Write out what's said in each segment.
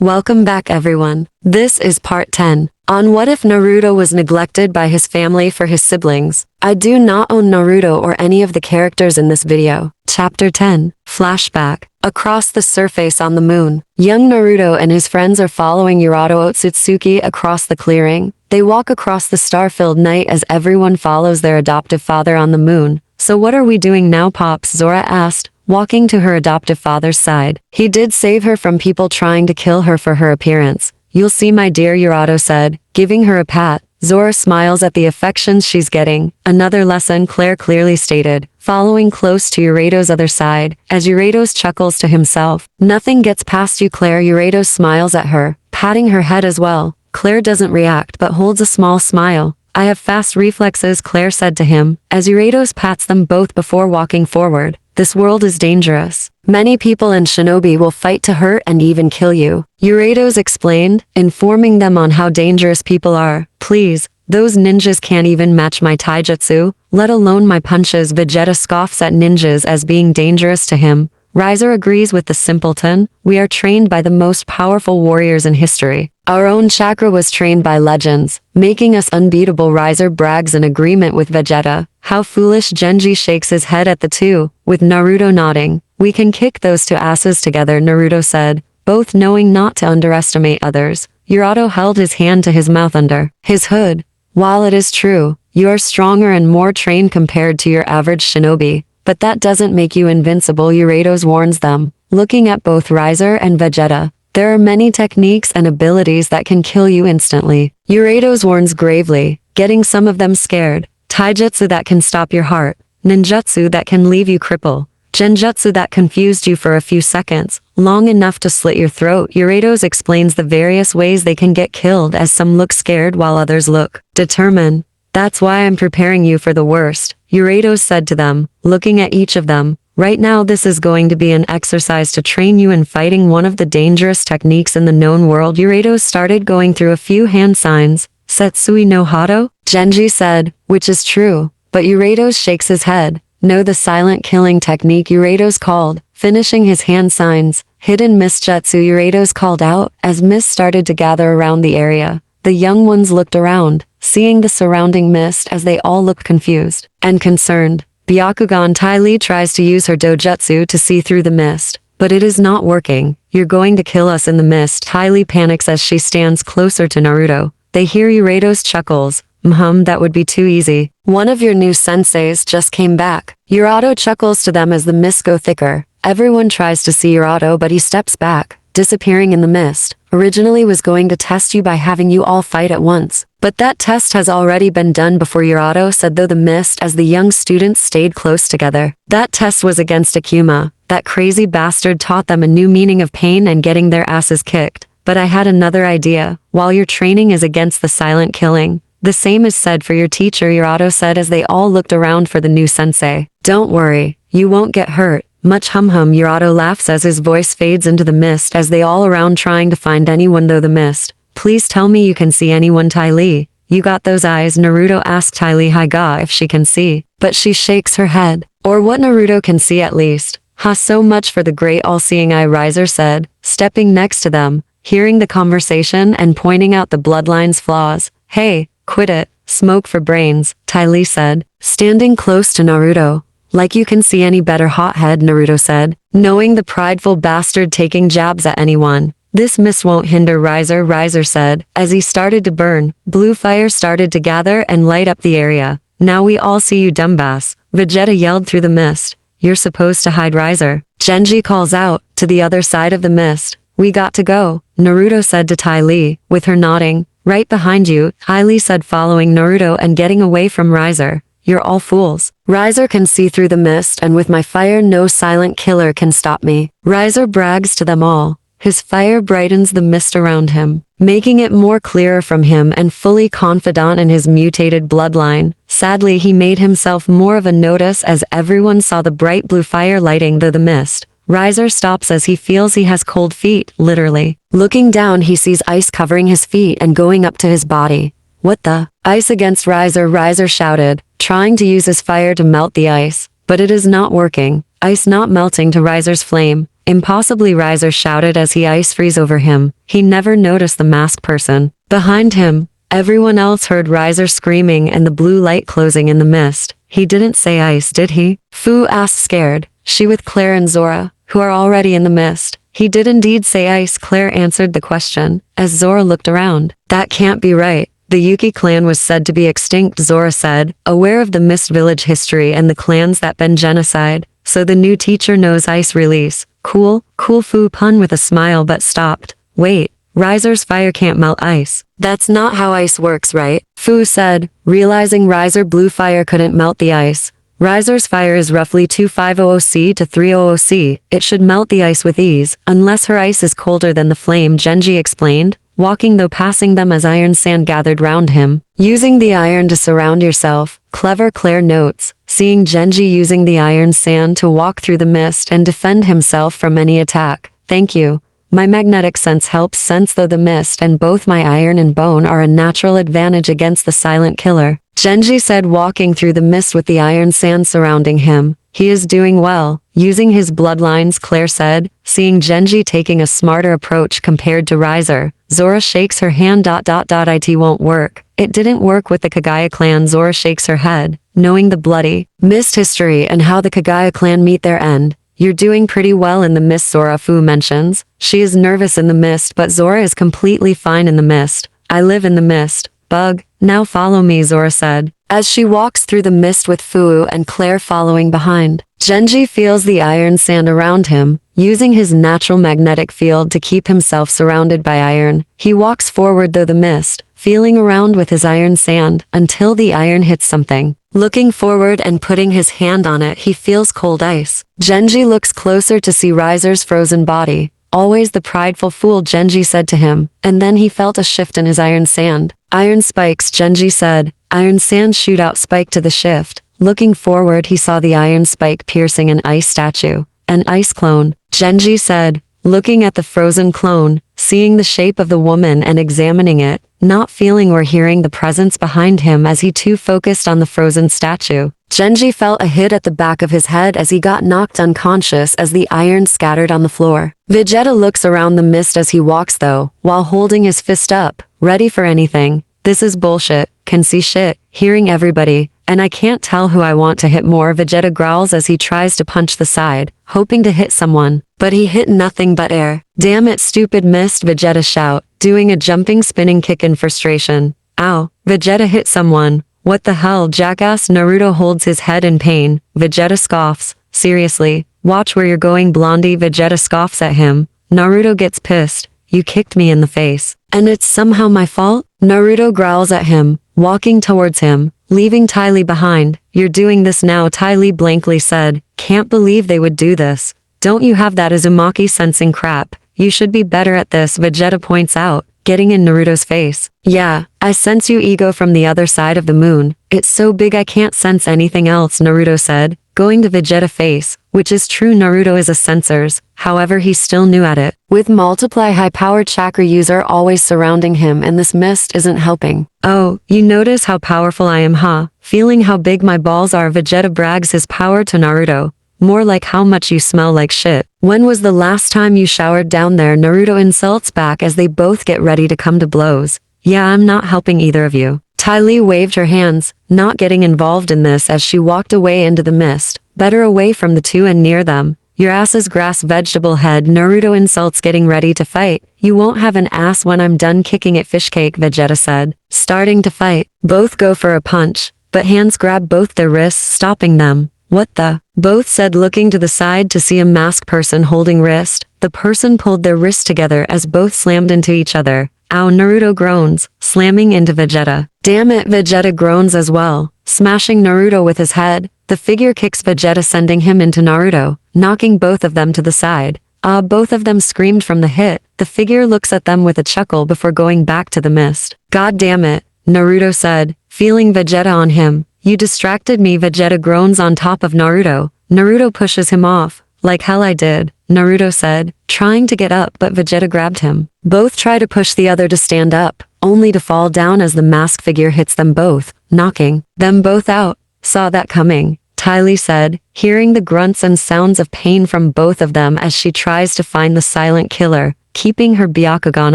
Welcome back everyone. This is part 10 on what if Naruto was neglected by his family for his siblings. I do not own Naruto or any of the characters in this video. Chapter 10, Flashback. Across the surface on the moon, young Naruto and his friends are following Urato Otsutsuki across the clearing. They walk across the star-filled night as everyone follows their adoptive father on the moon. So what are we doing now, Pops? Zora asked, walking to her adoptive father's side. He did save her from people trying to kill her for her appearance. You'll see, my dear, Urato said, giving her a pat. Zora smiles at the affections she's getting. Another lesson, Claire clearly stated, following close to Urato's other side, as Urato chuckles to himself. Nothing gets past you, Claire. Urato smiles at her, patting her head as well. Claire doesn't react but holds a small smile. I have fast reflexes, Claire said to him, as Urato pats them both before walking forward. This world is dangerous. Many people and shinobi will fight to hurt and even kill you. Urato explained, informing them on how dangerous people are. Please, those ninjas can't even match my taijutsu, let alone my punches. Vegeta scoffs at ninjas as being dangerous to him. Riser agrees with the simpleton. We are trained by the most powerful warriors in history. Our own chakra was trained by legends, making us unbeatable. Riser brags in agreement with Vegeta. How foolish. Genji shakes his head at the two, with Naruto nodding. We can kick those two asses together, Naruto said, both knowing not to underestimate others. Urato held his hand to his mouth under his hood. While it is true, you are stronger and more trained compared to your average shinobi, but that doesn't make you invincible, Urato warns them, looking at both Riser and Vegeta. There are many techniques and abilities that can kill you instantly. Urato warns gravely, getting some of them scared. Taijutsu that can stop your heart, ninjutsu that can leave you crippled, genjutsu that confused you for a few seconds, long enough to slit your throat. Urato explains the various ways they can get killed, as some look scared while others look determined. That's why I'm preparing you for the worst, Urato said to them, looking at each of them. Right now this is going to be an exercise to train you in fighting, one of the dangerous techniques in the known world. Urato started going through a few hand signs. Setsui no Hado? Genji said, which is true, but Urato shakes his head. No, the silent killing technique, Urato called, finishing his hand signs. Hidden mist jutsu, Urato called out, as mist started to gather around the area. The young ones looked around, seeing the surrounding mist as they all looked confused and concerned. Byakugan Tai Li tries to use her dojutsu to see through the mist, but it is not working. You're going to kill us in the mist. Tai Li panics as she stands closer to Naruto. They hear Urato's chuckles. That would be too easy. One of your new senseis just came back. Urato chuckles to them as the mist go thicker. Everyone tries to see Urato, but he steps back, disappearing in the mist. Originally was going to test you by having you all fight at once, but that test has already been done before, Urato said though the mist as the young students stayed close together. That test was against Akuma. That crazy bastard taught them a new meaning of pain and getting their asses kicked. But I had another idea. While your training is against the silent killing, the same is said for your teacher, Urato said as they all looked around for the new sensei. Don't worry, you won't get hurt. Much Urato laughs as his voice fades into the mist as they all around trying to find anyone though the mist. Please tell me you can see anyone, Tai Li. You got those eyes? Naruto asked Tai Li Higa if she can see, but she shakes her head. Or what Naruto can see at least. So much for the great all-seeing eye, Riser said, stepping next to them, hearing the conversation and pointing out the bloodline's flaws. Hey, quit it, smoke for brains, Tai Li said, standing close to Naruto. Like you can see any better, hothead, Naruto said, knowing the prideful bastard taking jabs at anyone. This mist won't hinder Riser said, as he started to burn. Blue fire started to gather and light up the area. Now we all see you, dumbass, Vegeta yelled through the mist. You're supposed to hide, Riser. Genji calls out, to the other side of the mist. We got to go, Naruto said to Tai Li, with her nodding. Right behind you, Tai Li said, following Naruto and getting away from Riser. You're all fools. Riser can see through the mist, and with my fire no silent killer can stop me. Riser brags to them all. His fire brightens the mist around him, making it more clearer from him and fully confident in his mutated bloodline. Sadly, he made himself more of a notice as everyone saw the bright blue fire lighting through the mist. Riser stops as he feels he has cold feet, literally. Looking down, he sees ice covering his feet and going up to his body. What the? Ice against Riser, Riser shouted, trying to use his fire to melt the ice, but it is not working. Ice not melting to Riser's flame. Impossibly, Riser shouted as he ice freeze over him. He never noticed the masked person. Behind him, everyone else heard Riser screaming and the blue light closing in the mist. He didn't say ice, did he? Fu asked scared. She with Claire and Zora, who are already in the mist. He did indeed say ice, Claire answered the question, as Zora looked around. That can't be right. The Yuki clan was said to be extinct, Zora said, aware of the Mist Village history and the clans that been genocide. So the new teacher knows ice release. Cool, Fu pun with a smile but stopped. Wait, Riser's fire can't melt ice. That's not how ice works, right? Fu said, realizing Riser blue fire couldn't melt the ice. Riser's fire is roughly 2500C to 300C. It should melt the ice with ease, unless her ice is colder than the flame, Genji explained, walking though passing them as iron sand gathered round him. Using the iron to surround yourself, clever, Claire notes, seeing Genji using the iron sand to walk through the mist and defend himself from any attack. Thank you. My magnetic sense helps sense though the mist and both my iron and bone are a natural advantage against the silent killer. Genji said, walking through the mist with the iron sand surrounding him. He is doing well, using his bloodlines, Claire said, seeing Genji taking a smarter approach compared to Riser. Zora shakes her hand. It won't work. It didn't work with the Kagaya clan. Zora shakes her head, knowing the bloody mist history and how the Kagaya clan meet their end. You're doing pretty well in the mist, Zora, Fu mentions. She is nervous in the mist, but Zora is completely fine in the mist. I live in the mist. Bug, now follow me, Zora said, as she walks through the mist with Fu and Claire following behind. Genji feels the iron sand around him, using his natural magnetic field to keep himself surrounded by iron. He walks forward through the mist, feeling around with his iron sand, until the iron hits something. Looking forward and putting his hand on it, he feels cold ice. Genji looks closer to see Riser's frozen body. Always the prideful fool, Genji said to him, and then he felt a shift in his iron sand. Iron spikes, Genji said. Iron sand shoot out spike to the shift. Looking forward, he saw the iron spike piercing an ice statue. An ice clone, Genji said, looking at the frozen clone, seeing the shape of the woman and examining it, not feeling or hearing the presence behind him as he too focused on the frozen statue. Genji felt a hit at the back of his head as he got knocked unconscious as the iron scattered on the floor. Vegeta looks around the mist as he walks though, while holding his fist up, ready for anything. This is bullshit, can see shit, hearing everybody, and I can't tell who I want to hit more, Vegeta growls as he tries to punch the side, hoping to hit someone, but he hit nothing but air. Damn it, stupid mist, Vegeta shout, doing a jumping spinning kick in frustration. Ow, Vegeta hit someone. What the hell, jackass? Naruto holds his head in pain. Vegeta scoffs. Seriously, watch where you're going, Blondie. Vegeta scoffs at him. Naruto gets pissed. You kicked me in the face. And it's somehow my fault? Naruto growls at him, walking towards him, leaving Ty Lee behind. You're doing this now, Ty Lee blankly said. Can't believe they would do this. Don't you have that Uzumaki sensing crap? You should be better at this, Vegeta points out, getting in Naruto's face. Yeah, I sense you ego from the other side of the moon. It's so big I can't sense anything else, Naruto said, going to Vegeta face, which is true. Naruto is a sensors, however he's still new at it. With multiply high-powered chakra user always surrounding him and this mist isn't helping. Oh, you notice how powerful I am, huh? Feeling how big my balls are, Vegeta brags his power to Naruto. More like how much you smell like shit. When was the last time you showered down there? Naruto insults back as they both get ready to come to blows. Yeah, I'm not helping either of you. Ty Lee waved her hands, not getting involved in this as she walked away into the mist, better away from the two and near them. Your ass is grass, vegetable head. Naruto insults, getting ready to fight. You won't have an ass when I'm done kicking it, fish cake, Vegeta said, starting to fight. Both go for a punch, but hands grab both their wrists, stopping them. What the? Both said, looking to the side to see a masked person holding wrist. The person pulled their wrists together as both slammed into each other. Ow, Naruto groans, slamming into Vegeta. Damn it, Vegeta groans as well, smashing Naruto with his head. The figure kicks Vegeta, sending him into Naruto, knocking both of them to the side. Both of them screamed from the hit. The figure looks at them with a chuckle before going back to the mist. God damn it, Naruto said, feeling Vegeta on him. You distracted me, Vegeta groans on top of Naruto. Naruto pushes him off. Like hell I did, Naruto said, trying to get up, but Vegeta grabbed him. Both try to push the other to stand up, only to fall down as the mask figure hits them both, knocking them both out. Saw that coming. Tylee said, hearing the grunts and sounds of pain from both of them as she tries to find the silent killer, keeping her Byakugan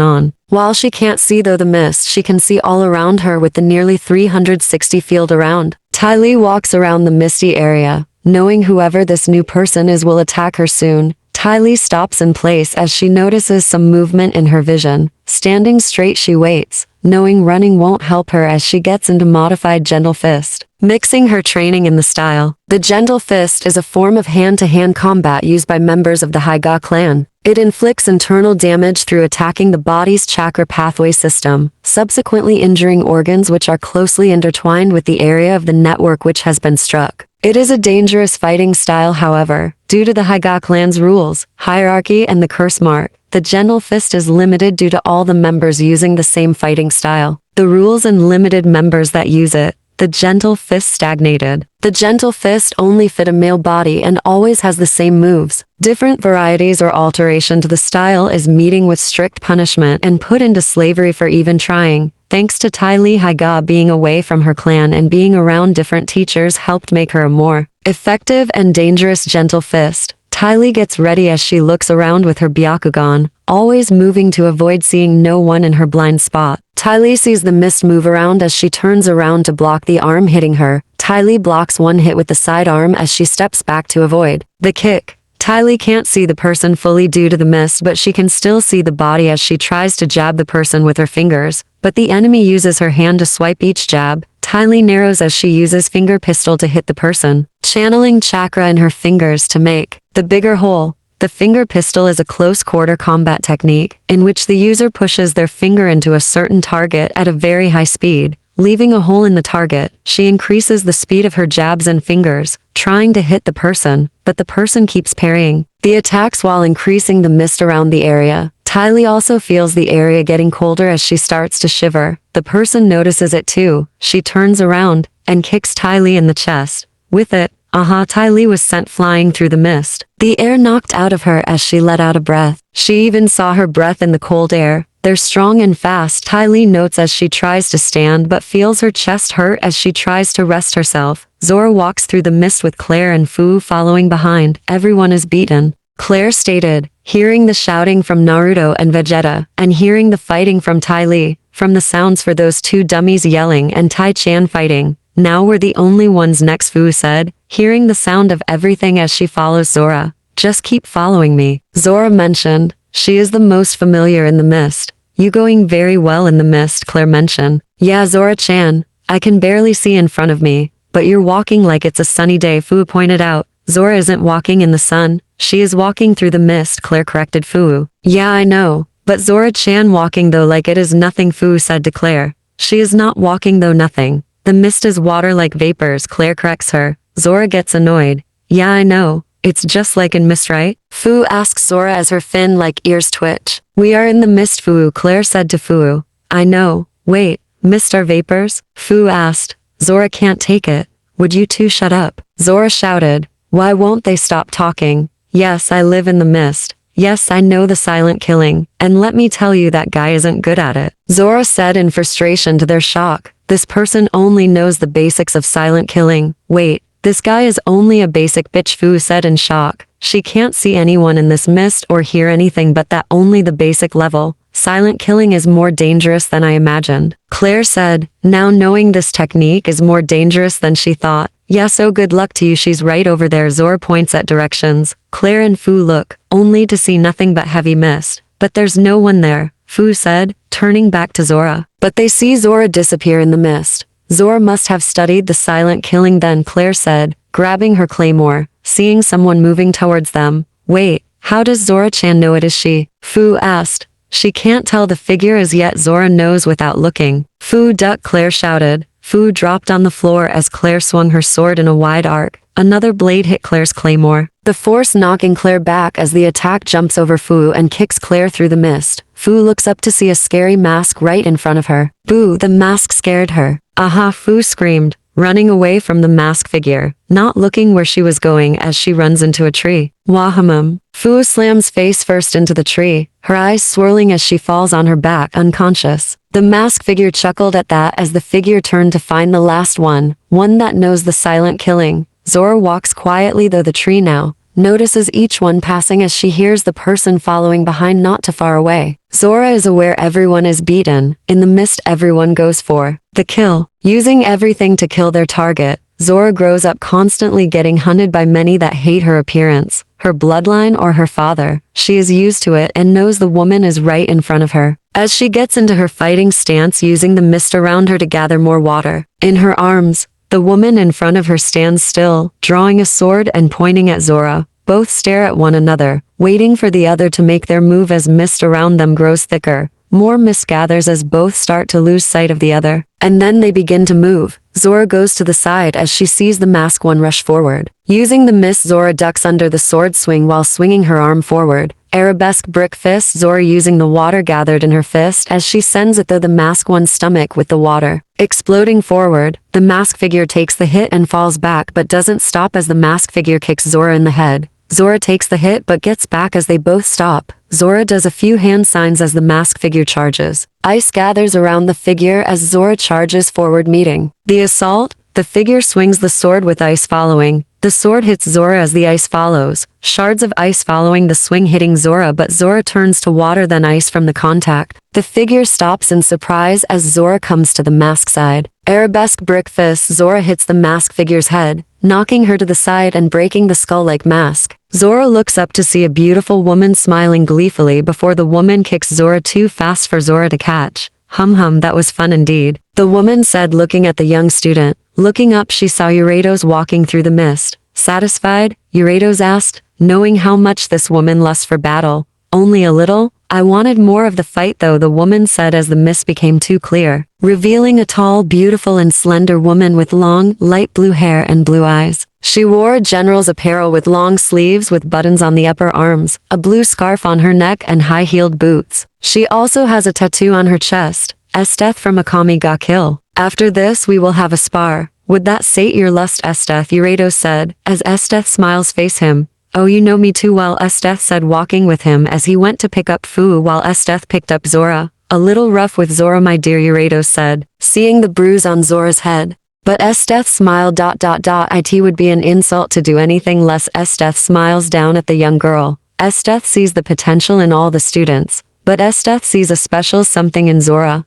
on. While she can't see though the mist, she can see all around her with the nearly 360 field around. Tylee walks around the misty area, knowing whoever this new person is will attack her soon. Tylee stops in place as she notices some movement in her vision. Standing straight she waits, knowing running won't help her as she gets into modified gentle fist. Mixing her training in the style. The gentle fist is a form of hand-to-hand combat used by members of the Hyga clan. It inflicts internal damage through attacking the body's chakra pathway system, subsequently injuring organs which are closely intertwined with the area of the network which has been struck. It is a dangerous fighting style, however, due to the Hyga clan's rules, hierarchy and the curse mark. The gentle fist is limited due to all the members using the same fighting style. The rules and limited members that use it. The gentle fist stagnated. The gentle fist only fit a male body and always has the same moves. Different varieties or alteration to the style is meeting with strict punishment and put into slavery for even trying. Thanks to Tylee Hyga being away from her clan and being around different teachers helped make her a more effective and dangerous gentle fist. Tylee gets ready as she looks around with her Byakugan, always moving to avoid seeing no one in her blind spot. Tylee sees the mist move around as she turns around to block the arm hitting her. Tylee blocks one hit with the sidearm as she steps back to avoid the kick. Tylee can't see the person fully due to the mist, but she can still see the body as she tries to jab the person with her fingers, but the enemy uses her hand to swipe each jab. Tylee narrows as she uses finger pistol to hit the person, channeling chakra in her fingers to make the bigger hole. The finger pistol is a close quarter combat technique, in which the user pushes their finger into a certain target at a very high speed, leaving a hole in the target. She increases the speed of her jabs and fingers, trying to hit the person, but the person keeps parrying the attacks while increasing the mist around the area. Tylee also feels the area getting colder as she starts to shiver. The person notices it too. She turns around and kicks Tylee in the chest. With it, Tylee was sent flying through the mist. The air knocked out of her as she let out a breath. She even saw her breath in the cold air. They're strong and fast, Tylee notes as she tries to stand but feels her chest hurt as she tries to rest herself. Zora walks through the mist with Claire and Fu following behind. Everyone is beaten. Claire stated, hearing the shouting from Naruto and Vegeta, and hearing the fighting from Tylee, from the sounds for those two dummies yelling and Tai-chan fighting. Now we're the only ones next, Fu said, hearing the sound of everything as she follows Zora. Just keep following me. Zora mentioned, she is the most familiar in the mist. You going very well in the mist, Claire mentioned. Yeah, Zora-chan, I can barely see in front of me, but you're walking like it's a sunny day, Fu pointed out. Zora isn't walking in the sun, she is walking through the mist, Claire corrected Fu. Yeah, I know, but Zora-chan walking though like it is nothing, Fu said to Claire. She is not walking though nothing. The mist is water like vapors, Claire corrects her. Zora gets annoyed. Yeah, I know. It's just like in mist, right? Fu asks Zora as her fin-like ears twitch. We are in the mist, Fu, Claire said to Fu. I know. Wait, mist are vapors? Fu asked. Zora can't take it. Would you two shut up? Zora shouted. Why won't they stop talking? Yes, I live in the mist. Yes, I know the silent killing, and let me tell you that guy isn't good at it. Zora said in frustration to their shock. This person only knows the basics of silent killing. Wait, this guy is only a basic bitch, Fu said in shock. She can't see anyone in this mist or hear anything but that only the basic level. Silent killing is more dangerous than I imagined. Claire said, now knowing this technique is more dangerous than she thought. Yeah, so good luck to you, she's right over there. Zora points at directions. Claire and Fu look, only to see nothing but heavy mist. But there's no one there, Fu said, turning back to Zora. But they see Zora disappear in the mist. Zora must have studied the silent killing then, Claire said, grabbing her claymore, seeing someone moving towards them. Wait, how does Zora-chan know it is she? Fu asked. She can't tell the figure as yet, Zora knows without looking. Fu duck, Claire shouted. Fu dropped on the floor as Claire swung her sword in a wide arc. Another blade hit Claire's claymore, the force knocking Claire back as the attack jumps over Fu and kicks Claire through the mist. Fu looks up to see a scary mask right in front of her. Boo, the mask scared her. Aha, Fu screamed, running away from the mask figure, not looking where she was going as she runs into a tree. Wahamum. Fu slams face first into the tree, her eyes swirling as she falls on her back unconscious. The mask figure chuckled at that as the figure turned to find the last one that knows the silent killing. Zora walks quietly through the tree now, notices each one passing as she hears the person following behind not too far away. Zora is aware everyone is beaten. In the mist, everyone goes for the kill. Using everything to kill their target, Zora grows up constantly getting hunted by many that hate her appearance, her bloodline or her father. She is used to it and knows the woman is right in front of her. As she gets into her fighting stance, using the mist around her to gather more water. In her arms, the woman in front of her stands still, drawing a sword and pointing at Zora. Both stare at one another, waiting for the other to make their move as mist around them grows thicker. More mist gathers as both start to lose sight of the other. And then they begin to move. Zora goes to the side as she sees the masked one rush forward. Using the mist, Zora ducks under the sword swing while swinging her arm forward. Arabesque brick fist, Zora using the water gathered in her fist as she sends it through the masked one's stomach with the water. Exploding forward, the masked figure takes the hit and falls back but doesn't stop as the masked figure kicks Zora in the head. Zora takes the hit but gets back as they both stop. Zora does a few hand signs as the masked figure charges. Ice gathers around the figure as Zora charges forward meeting the assault. The figure swings the sword with ice following. The sword hits Zora as the ice follows. Shards of ice following the swing hitting Zora, but Zora turns to water then ice from the contact. The figure stops in surprise as Zora comes to the mask side. Arabesque brick fist, Zora hits the mask figure's head, knocking her to the side and breaking the skull-like mask. Zora looks up to see a beautiful woman smiling gleefully before the woman kicks Zora too fast for Zora to catch. Hum, that was fun indeed, the woman said looking at the young student. Looking up, she saw Eurytos walking through the mist. Satisfied? Eurytos asked, knowing how much this woman lusts for battle. Only a little? I wanted more of the fight though, the woman said as the mist became too clear, revealing a tall, beautiful and slender woman with long, light blue hair and blue eyes. She wore a general's apparel with long sleeves with buttons on the upper arms, a blue scarf on her neck and high-heeled boots. She also has a tattoo on her chest, Esth from Akami ga Kill. After this we will have a spar. Would that sate your lust, Esth? Eurytos said, as Esth smiles face him. Oh, you know me too well, Esth said walking with him as he went to pick up Fu while Esth picked up Zora. A little rough with Zora, my dear, Eurytos said, seeing the bruise on Zora's head. But Esth smiled. It would be an insult to do anything less. Esth smiles down at the young girl. Esth sees the potential in all the students, but Esth sees a special something in Zora.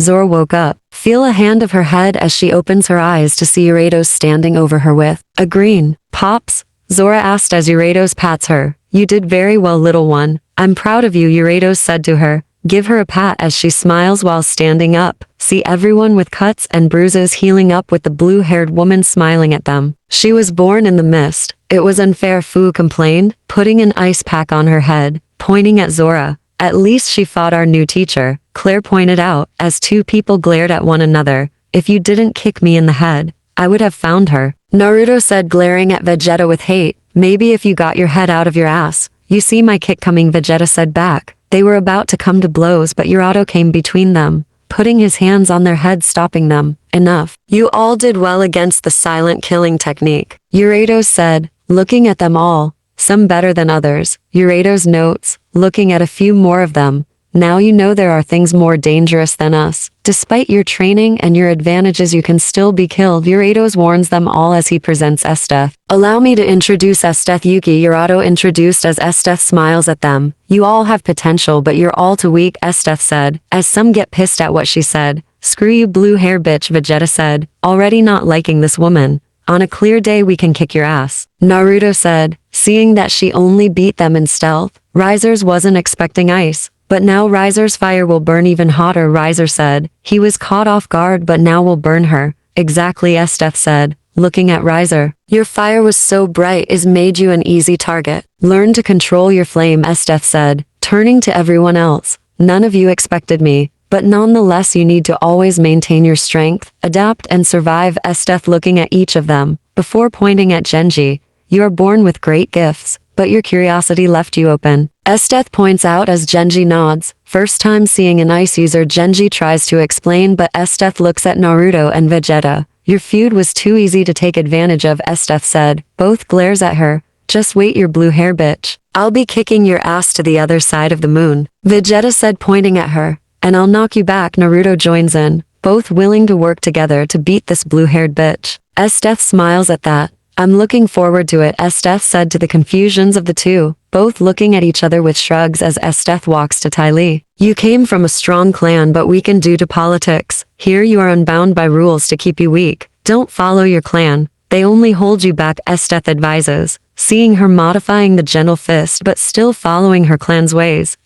Zora woke up. Feel a hand of her head as she opens her eyes to see Eurytos standing over her with a green. Pops? Zora asked as Eurytos pats her. You did very well, little one. I'm proud of you, Eurytos said to her. Give her a pat as she smiles while standing up. See everyone with cuts and bruises healing up with the blue-haired woman smiling at them. She was born in the mist. It was unfair, Fu complained, putting an ice pack on her head, pointing at Zora. At least she fought our new teacher, Claire pointed out, as two people glared at one another. If you didn't kick me in the head, I would have found her. Naruto said, glaring at Vegeta with hate. Maybe if you got your head out of your ass. You see my kick coming, Vegeta said back. They were about to come to blows but Naruto came between them, putting his hands on their heads stopping them. Enough. You all did well against the silent killing technique, Eurytos said, looking at them all. Some better than others, Eurytos notes, looking at a few more of them. Now you know there are things more dangerous than us. Despite your training and your advantages you can still be killed, Eurytos warns them all as he presents Esth. Allow me to introduce Esth. Yuki, Eurytos introduced as Esth smiles at them. You all have potential but you're all too weak, Esth said, as some get pissed at what she said. Screw you blue hair bitch, Vegeta said, already not liking this woman. On a clear day we can kick your ass, Naruto said, seeing that she only beat them in stealth. Risers wasn't expecting ice, but now Riser's fire will burn even hotter, Riser said. He was caught off guard but now will burn her. Exactly, Esth said, looking at Riser. Your fire was so bright it made you an easy target. Learn to control your flame, Esth said, turning to everyone else. None of you expected me. But nonetheless you need to always maintain your strength, adapt and survive, Esth looking at each of them, before pointing at Genji. You are born with great gifts, but your curiosity left you open. Esth points out as Genji nods. First time seeing an ice user, Genji tries to explain but Esth looks at Naruto and Vegeta. Your feud was too easy to take advantage of, Esth said. Both glares at her. Just wait, your blue hair bitch. I'll be kicking your ass to the other side of the moon, Vegeta said pointing at her. And I'll knock you back, Naruto joins in, both willing to work together to beat this blue-haired bitch. Esth smiles at that. I'm looking forward to it, Esth said to the confusions of the two, both looking at each other with shrugs as Esth walks to Ty Lee. You came from a strong clan but weakened due to politics. Here you are unbound by rules to keep you weak. Don't follow your clan. They only hold you back, Esth advises, seeing her modifying the gentle fist but still following her clan's ways.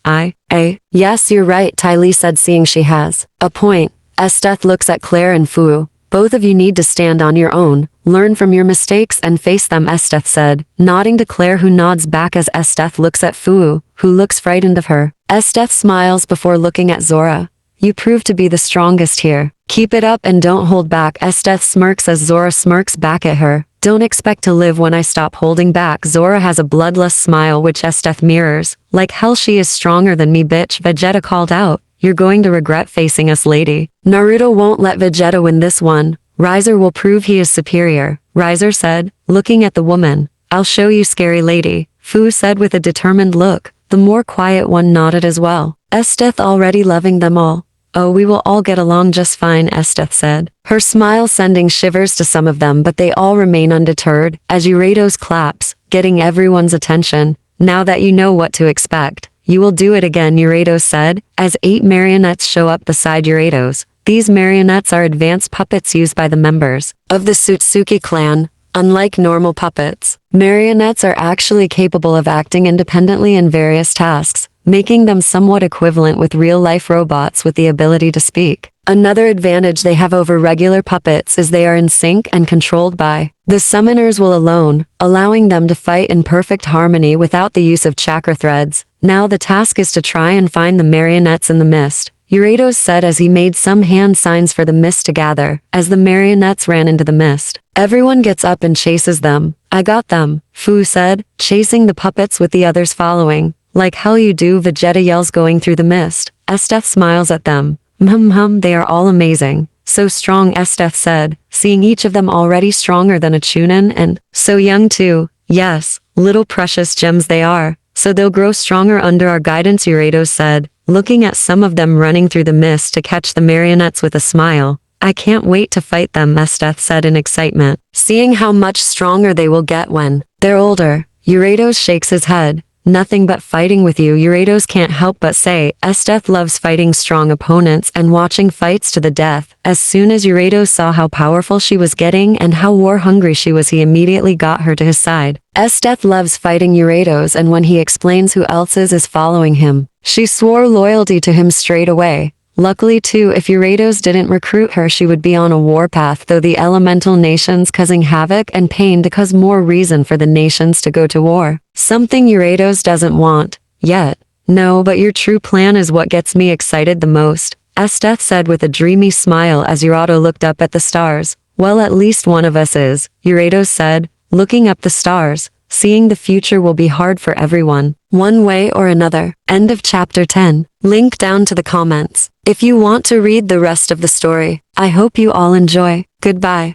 Yes, you're right, Ty Lee said, seeing she has a point. Esth looks at Claire and Fu. Both of you need to stand on your own, learn from your mistakes and face them, Esth said, nodding to Claire, who nods back as Esth looks at Fu, who looks frightened of her. Esth smiles before looking at Zora. You prove to be the strongest here. Keep it up and don't hold back, Esth smirks as Zora smirks back at her. Don't expect to live when I stop holding back. Zora has a bloodlust smile which Esth mirrors. Like hell she is stronger than me, bitch, Vegeta called out. You're going to regret facing us, lady. Naruto won't let Vegeta win this one. Riser will prove he is superior, Riser said, looking at the woman. I'll show you, scary lady, Fu said with a determined look. The more quiet one nodded as well. Esth already loving them all. Oh, we will all get along just fine, Esth said, her smile sending shivers to some of them, but they all remain undeterred, as Uratos claps, getting everyone's attention. Now that you know what to expect, you will do it again, Uratos said, as 8 marionettes show up beside Uratos. These marionettes are advanced puppets used by the members of the Sutsuki clan. Unlike normal puppets, marionettes are actually capable of acting independently in various tasks, making them somewhat equivalent with real-life robots with the ability to speak. Another advantage they have over regular puppets is they are in sync and controlled by the summoners will alone, allowing them to fight in perfect harmony without the use of chakra threads. Now the task is to try and find the marionettes in the mist, Uratos said as he made some hand signs for the mist to gather, as the marionettes ran into the mist. Everyone gets up and chases them. I got them, Fu said, chasing the puppets with the others following. Like hell you do, Vegeta yells going through the mist. Esth smiles at them. They are all amazing. So strong, Esth said, seeing each of them already stronger than a Chunin and so young too. Yes, little precious gems they are. So they'll grow stronger under our guidance, Uratos said, looking at some of them running through the mist to catch the marionettes with a smile. I can't wait to fight them, Esth said in excitement, seeing how much stronger they will get when they're older. Uratos shakes his head. Nothing but fighting with you, Uratos can't help but say. Esth loves fighting strong opponents and watching fights to the death. As soon as Uratos saw how powerful she was getting and how war-hungry she was, he immediately got her to his side. Esth loves fighting Uratos, and when he explains who else is following him, she swore loyalty to him straight away. Luckily too, if Uratos didn't recruit her, she would be on a warpath, though the elemental nations causing havoc and pain to cause more reason for the nations to go to war. Something Uratos doesn't want, yet. No, but your true plan is what gets me excited the most, Esth said with a dreamy smile as Urato looked up at the stars. Well, at least one of us is, Uratos said, looking up the stars. Seeing the future will be hard for everyone, one way or another. End of chapter 10. Link down to the comments if you want to read the rest of the story. I hope you all enjoy. Goodbye.